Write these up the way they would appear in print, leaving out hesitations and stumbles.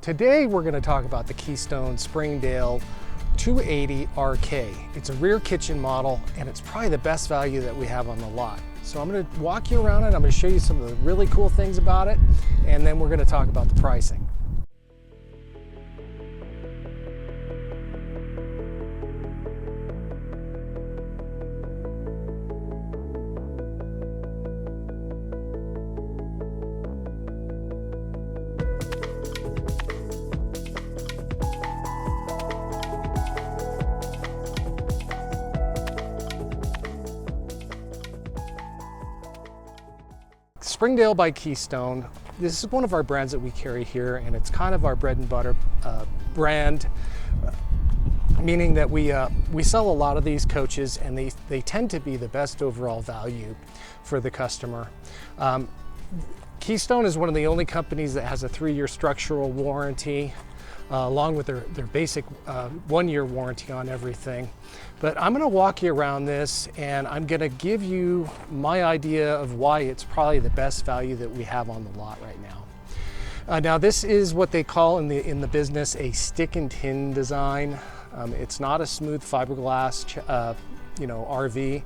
Today we're going to talk about the Keystone Springdale 280 RK. It's a rear kitchen model and it's probably the best value that we have on the lot. So I'm going to walk you around it, I'm going to show you some of the really cool things about it, and then we're going to talk about the pricing. Springdale by Keystone, this is one of our brands that we carry here, and it's kind of our bread and butter brand, meaning that we sell a lot of these coaches and they tend to be the best overall value for the customer. Keystone is one of the only companies that has a 3-year structural warranty, along with their basic 1-year warranty on everything. But I'm going to walk you around this and I'm going to give you my idea of why it's probably the best value that we have on the lot right now. Now this is what they call in the business a stick and tin design. It's not a smooth fiberglass RV.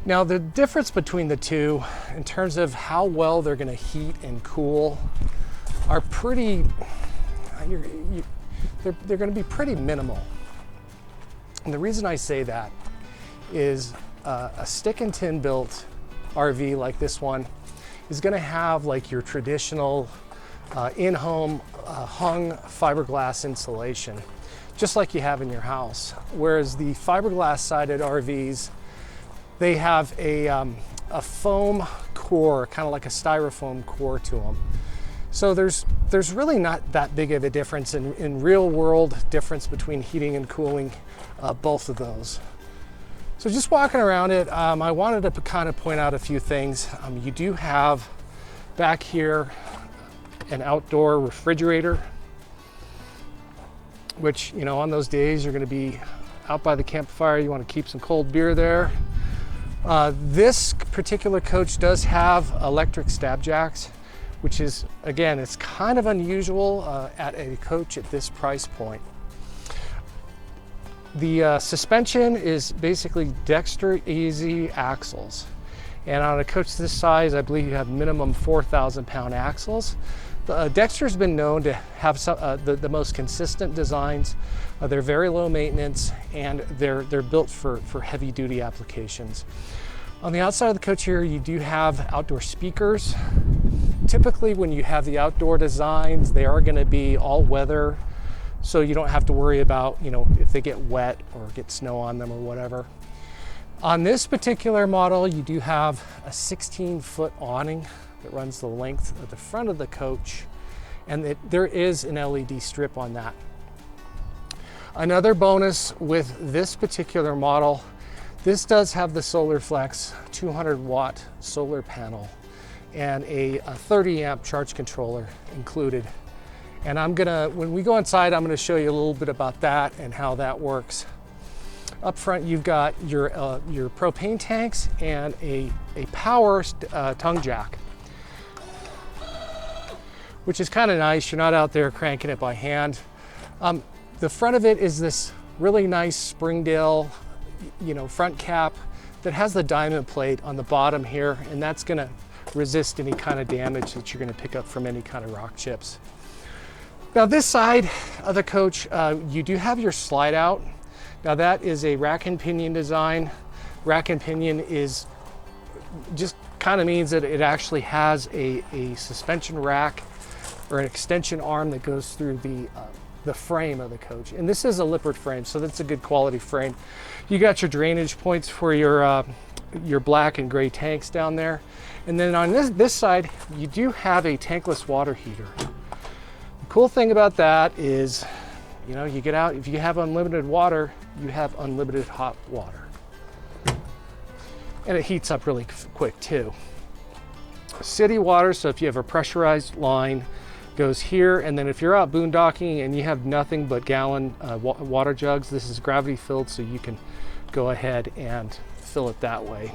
Now the difference between the two in terms of how well they're going to heat and cool are pretty they're going to be pretty minimal. And the reason I say that is a stick and tin built RV like this one is going to have like your traditional in-home hung fiberglass insulation, just like you have in your house. Whereas the fiberglass sided RVs, they have a foam core, kind of like a styrofoam core to them. So there's really not that big of a difference in real world difference between heating and cooling both of those. So just walking around it, I wanted to kind of point out a few things. You do have back here an outdoor refrigerator, which, you know, on those days you're going to be out by the campfire, you want to keep some cold beer there. This particular coach does have electric stab jacks, which is, again, it's kind of unusual at a coach at this price point. The suspension is basically Dexter Easy axles. And on a coach this size, I believe you have minimum 4,000 pound axles. Dexter's been known to have the most consistent designs. They're very low maintenance and they're built for heavy duty applications. On the outside of the coach here, you do have outdoor speakers. Typically when you have the outdoor designs, they are going to be all weather, so you don't have to worry about, you know, if they get wet or get snow on them or whatever. On this particular model, you do have a 16-foot awning that runs the length of the front of the coach, and there is an LED strip on that. Another bonus with this particular model, this does have the Solar Flex 200-watt solar panel and a 30 amp charge controller included. And when we go inside, I'm gonna show you a little bit about that and how that works. Up front, you've got your propane tanks and a power tongue jack, which is kind of nice. You're not out there cranking it by hand. The front of it is this really nice Springdale, front cap that has the diamond plate on the bottom here, and that's gonna resist any kind of damage that you're going to pick up from any kind of rock chips. Now this side of the coach, you do have your slide out. Now that is a rack and pinion design. Rack and pinion is just kind of means that it actually has a suspension rack or an extension arm that goes through the frame of the coach. And this is a Lippert frame, so that's a good quality frame. You got your drainage points for your black and gray tanks down there. And then on this side, you do have a tankless water heater. The cool thing about that is, you get out, if you have unlimited water, you have unlimited hot water. And it heats up really quick too. City water, so if you have a pressurized line, goes here, and then if you're out boondocking and you have nothing but gallon water jugs, this is gravity filled, so you can go ahead and fill it that way.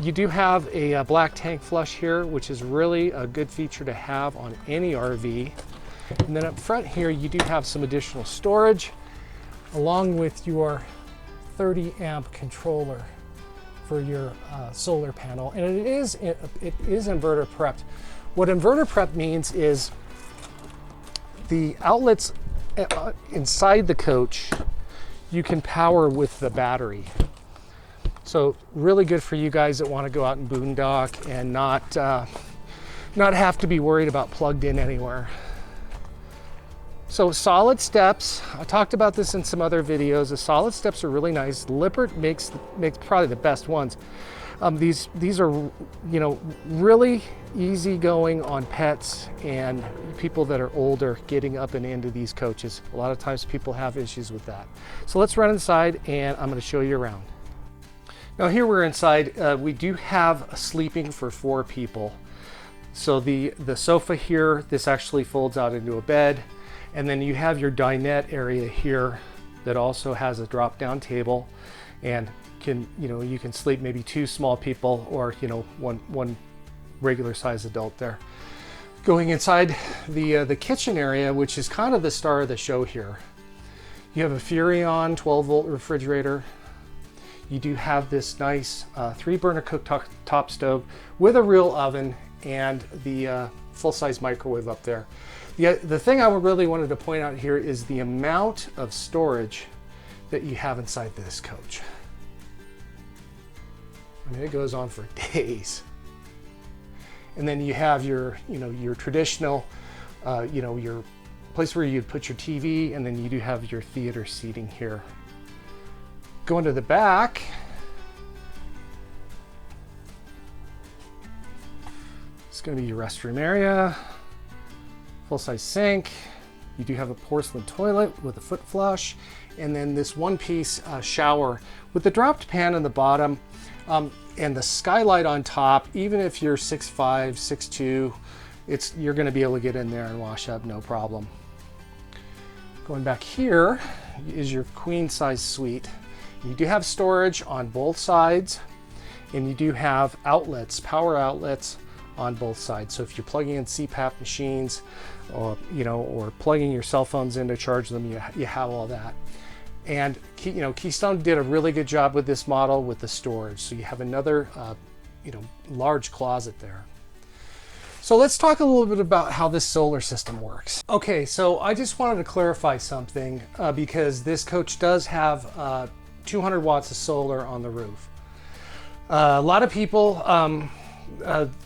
You do have a black tank flush here, which is really a good feature to have on any RV. And then up front here, you do have some additional storage along with your 30 amp controller for your solar panel. And it is inverter prepped. What inverter prep means is the outlets inside the coach, you can power with the battery. So really good for you guys that want to go out and boondock and not have to be worried about plugged in anywhere. So solid steps, I talked about this in some other videos. The solid steps are really nice. Lippert makes probably the best ones. These are, you know, really easy going on pets and people that are older getting up and into these coaches. A lot of times people have issues with that. So let's run inside and I'm going to show you around. Now here we're inside. We do have a sleeping for 4 people. So the sofa here, this actually folds out into a bed. And then you have your dinette area here that also has a drop down table and you can sleep maybe 2 small people or, you know, one regular size adult there. Going inside the kitchen area, which is kind of the star of the show here. You have a Furrion 12-volt refrigerator. You do have this nice 3-burner cooktop stove with a real oven and the full-size microwave up there. The thing I really wanted to point out here is the amount of storage that you have inside this coach. I mean, it goes on for days. And then you have your traditional, your place where you'd put your TV, and then you do have your theater seating here. Going to the back, it's going to be your restroom area. Full-size sink. You do have a porcelain toilet with a foot flush, and then this one-piece shower with the dropped pan in the bottom and the skylight on top. Even if you're 6'5", 6'2", you're going to be able to get in there and wash up, no problem. Going back here is your queen-size suite. You do have storage on both sides, and you do have outlets, power outlets on both sides. So if you're plugging in CPAP machines or plugging your cell phones in to charge them, you have all that. And Keystone did a really good job with this model with the storage. So you have another large closet there. So let's talk a little bit about how this solar system works. Okay, so I just wanted to clarify something because this coach does have 200 watts of solar on the roof. A lot of people,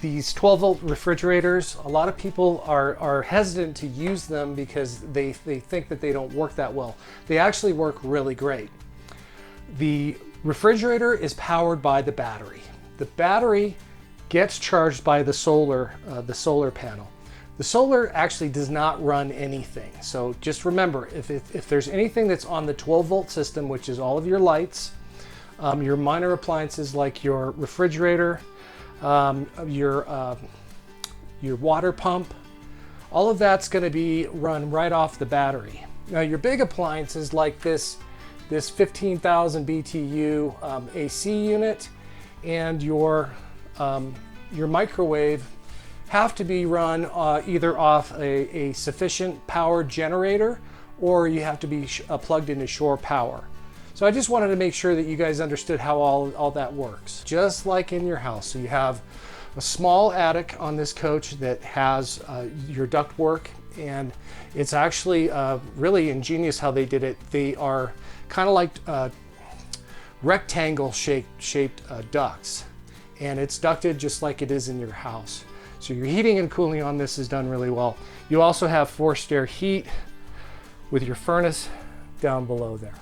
these 12-volt refrigerators, a lot of people are hesitant to use them because they think that they don't work that well. They actually work really great. The refrigerator is powered by the battery. The battery gets charged by the solar panel. The solar actually does not run anything. So just remember, if there's anything that's on the 12-volt system, which is all of your lights, your minor appliances like your refrigerator, your water pump, all of that's going to be run right off the battery. Now your big appliances like this 15,000 BTU AC unit and your microwave have to be run either off a sufficient power generator, or you have to be plugged into shore power. So I just wanted to make sure that you guys understood how all that works. Just like in your house. So you have a small attic on this coach that has your ductwork, and it's actually really ingenious how they did it. They are kind of like rectangle shaped ducts, and it's ducted just like it is in your house. So your heating and cooling on this is done really well. You also have forced air heat with your furnace down below there.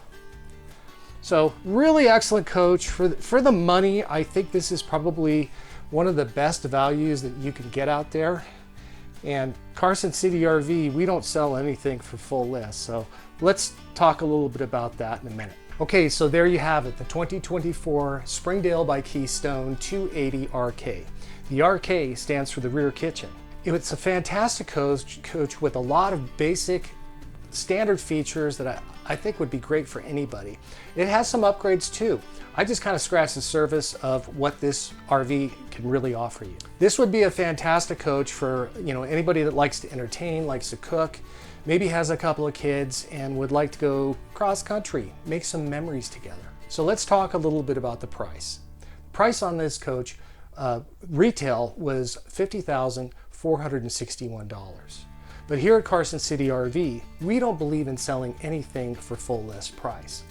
So really excellent coach. For the money, I think this is probably one of the best values that you can get out there. And Carson City RV, we don't sell anything for full list. So let's talk a little bit about that in a minute. Okay, so there you have it, the 2024 Springdale by Keystone 280 RK. The RK stands for the rear kitchen. It's a fantastic coach with a lot of basic standard features that I think would be great for anybody. It has some upgrades too. I just kind of scratched the surface of what this RV can really offer you. This would be a fantastic coach for, you know, anybody that likes to entertain, likes to cook, maybe has a couple of kids and would like to go cross country, make some memories together. So let's talk a little bit about the price. Price on this coach, retail was $50,461. But here at Carson City RV, we don't believe in selling anything for full list price.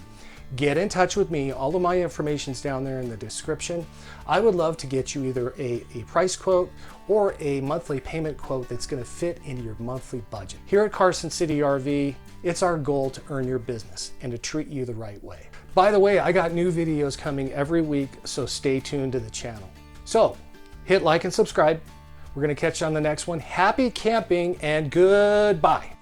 Get in touch with me. All of my information's down there in the description. I would love to get you either a price quote or a monthly payment quote that's going to fit into your monthly budget. Here at Carson City RV, it's our goal to earn your business and to treat you the right way. By the way, I got new videos coming every week, so stay tuned to the channel. So hit like and subscribe. We're going to catch you on the next one. Happy camping and goodbye.